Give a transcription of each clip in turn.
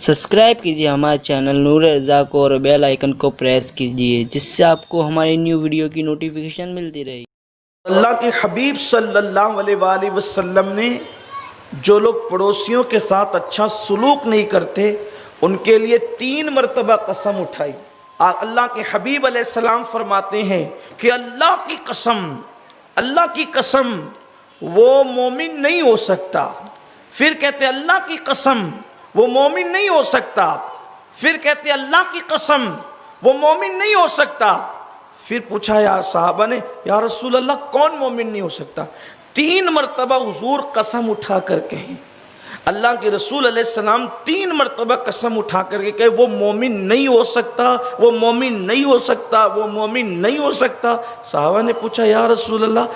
Subscribe कीजिए हमारे channel नूर रज़ा को और बेल आइकन को प्रेस कीजिए जिससे आपको हमारी न्यू वीडियो की नोटिफिकेशन मिलती रहे। अल्लाह के हबीब सल्लल्लाहु अलैहि वसल्लम ने जो लोग पड़ोसियों के साथ अच्छा सलूक नहीं करते उनके लिए 3 मरतबा कसम उठाई। अल्लाह के हबीब अलैहिस्सलाम फरमाते हैं कि अल्लाह की कसम वो मोमिन नहीं हो सकता। फिर कहते अल्लाह की कसम वो मोमिन नहीं हो सकता। फिर कहते अल्लाह की कसम वो मोमिन नहीं हो सकता। फिर पूछा यार साहबा ने, या रसूल अल्लाह कौन मोमिन नहीं हो सकता? 3 मरतबा हुजूर कसम उठा कर कहे। अल्लाह के रसूल अलैहिस्सलाम 3 मरतबा कसम उठा करके कहे वो मोमिन नहीं हो सकता, वो मोमिन नहीं हो सकता, वो मोमिन नहीं हो सकता। साहबा ने पूछा या रसूल अल्लाह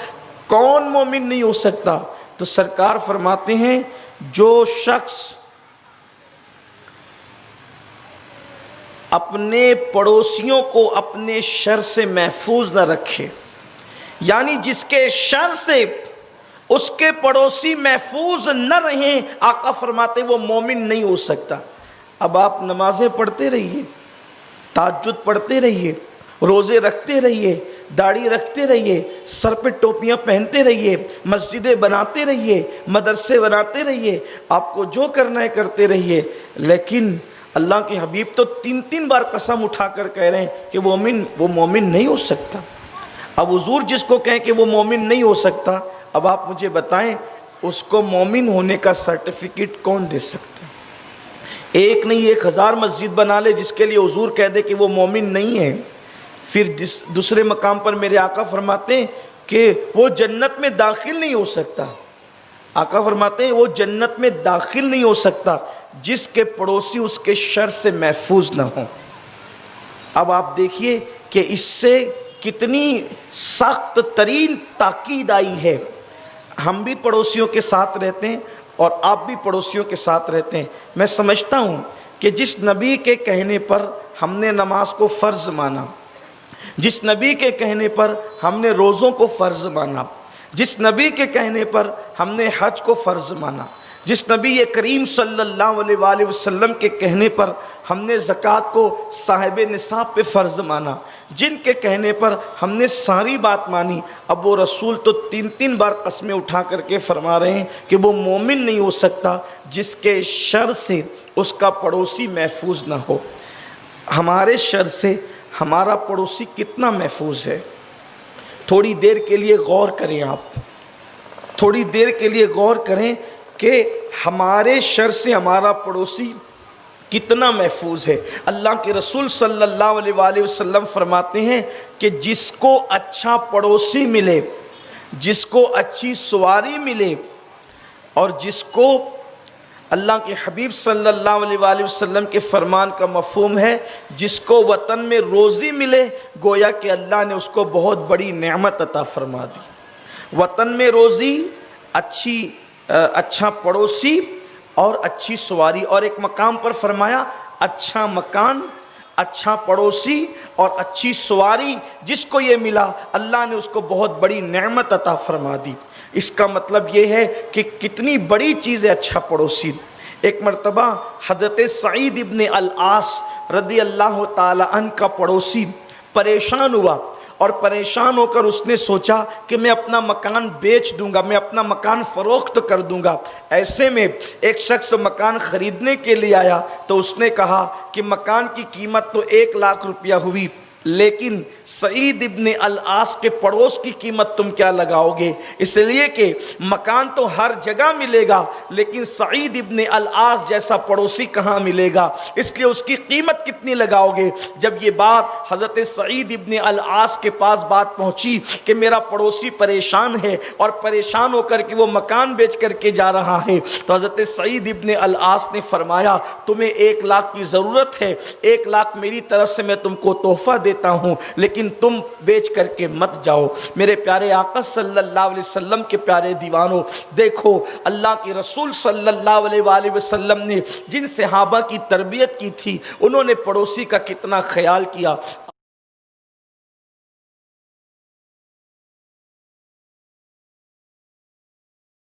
कौन मोमिन नहीं हो सकता? तो सरकार फरमाते हैं जो शख्स अपने पड़ोसियों को अपने शर से महफूज न रखे, यानी जिसके शर से उसके पड़ोसी महफूज न रहें, आका फरमाते वो मोमिन नहीं हो सकता। अब आप नमाजें पढ़ते रहिए, ताज्जुद पढ़ते रहिए, रोज़े रखते रहिए, दाढ़ी रखते रहिए, सर पे टोपियां पहनते रहिए, मस्जिदें बनाते रहिए, मदरसे बनाते रहिए, आपको जो करना है करते रहिए, लेकिन अल्लाह के हबीब तो 3 बार कसम उठाकर कह रहे हैं कि वो मोमिन नहीं हो सकता। अब हुजूर जिसको कहें कि वो मोमिन नहीं हो सकता, अब आप मुझे बताएं उसको मोमिन होने का सर्टिफिकेट कौन दे सकता है? एक नहीं 1000 मस्जिद बना ले जिसके लिए हुजूर कह दे कि वो मोमिन नहीं है। फिर दूसरे मकाम पर मेरे आका फरमाते हैं कि वो जन्नत में दाखिल नहीं हो सकता। आका फरमाते हैं वो जन्नत में दाखिल नहीं हो सकता जिसके पड़ोसी उसके शर से महफूज ना हो। अब आप देखिए कि इससे कितनी सख्त तरीन ताकीद आई है। हम भी पड़ोसियों के साथ रहते हैं और आप भी पड़ोसियों के साथ रहते हैं। मैं समझता हूँ कि जिस नबी के कहने पर हमने नमाज को फ़र्ज़ माना, जिस नबी के कहने पर हमने रोज़ों को फ़र्ज़ माना, जिस नबी के कहने पर हमने हज को फ़र्ज़ माना, जिस नबी करीम सल्लल्लाहु अलैहि वसल्लम के कहने पर हमने ज़कात को साहिब निसाब पे फ़र्ज़ माना, जिनके कहने पर हमने सारी बात मानी, अब वो रसूल तो 3 बार कस्में उठा करके फरमा रहे हैं कि वो मोमिन नहीं हो सकता जिसके शर से उसका पड़ोसी महफूज ना हो। हमारे शर से हमारा पड़ोसी कितना महफूज है? थोड़ी देर के लिए गौर करें, आप थोड़ी देर के लिए गौर करें कि हमारे शर से हमारा पड़ोसी कितना महफूज है। अल्लाह के रसूल सल्लल्लाहु अलैहि वसल्लम फरमाते हैं कि जिसको अच्छा पड़ोसी मिले, जिसको अच्छी सवारी मिले और जिसको अल्लाह के हबीब सल्लल्लाहु अलैहि वसल्लम के फरमान का मफ़हूम है जिसको वतन में रोज़ी मिले, गोया कि अल्लाह ने उसको बहुत बड़ी नेमत अता फरमा दी। वतन में रोज़ी, अच्छा पड़ोसी और अच्छी सवारी। और एक मकाम पर फरमाया अच्छा मकान, अच्छा पड़ोसी और अच्छी सवारी, जिसको ये मिला अल्लाह ने उसको बहुत बड़ी नेमत अता फरमा दी। इसका मतलब ये है कि कितनी बड़ी चीज़ है अच्छा पड़ोसी। एक मरतबा हज़रत सईद इब्न अल-आस रदी अल्लाह ताला अन्हु का पड़ोसी परेशान हुआ और परेशान होकर उसने सोचा कि मैं अपना मकान बेच दूंगा, मैं अपना मकान फ़रोख्त कर दूंगा। ऐसे में एक शख्स मकान ख़रीदने के लिए आया तो उसने कहा कि मकान की कीमत तो 1 लाख रुपया हुई, लेकिन सईद इब्न अल-आस के पड़ोस की कीमत तुम क्या लगाओगे? इसलिए कि मकान तो हर जगह मिलेगा लेकिन सईद इब्न अल-आस जैसा पड़ोसी कहाँ मिलेगा, इसलिए उसकी कीमत कितनी लगाओगे? जब ये बात हज़रत सईद इब्न अल-आस के पास बात पहुँची कि मेरा पड़ोसी परेशान है और परेशान होकर कि वो मकान बेच करके जा रहा है, तो हज़रत सईद इब्न अल-आस ने फरमाया तुम्हें 1 लाख की ज़रूरत है, 1 लाख मेरी तरफ से मैं तुमको तोहफ़ा देता हूँ, लेकिन तुम बेच करके मत जाओ। मेरे प्यारे आका सल्लल्लाहु अलैहि वसल्लम के प्यारे दीवानों, देखो अल्लाह के रसूल सल्लल्लाहु अलैहि वसल्लम ने जिन सहाबा की तरबियत की थी उन्होंने पड़ोसी का कितना ख्याल किया।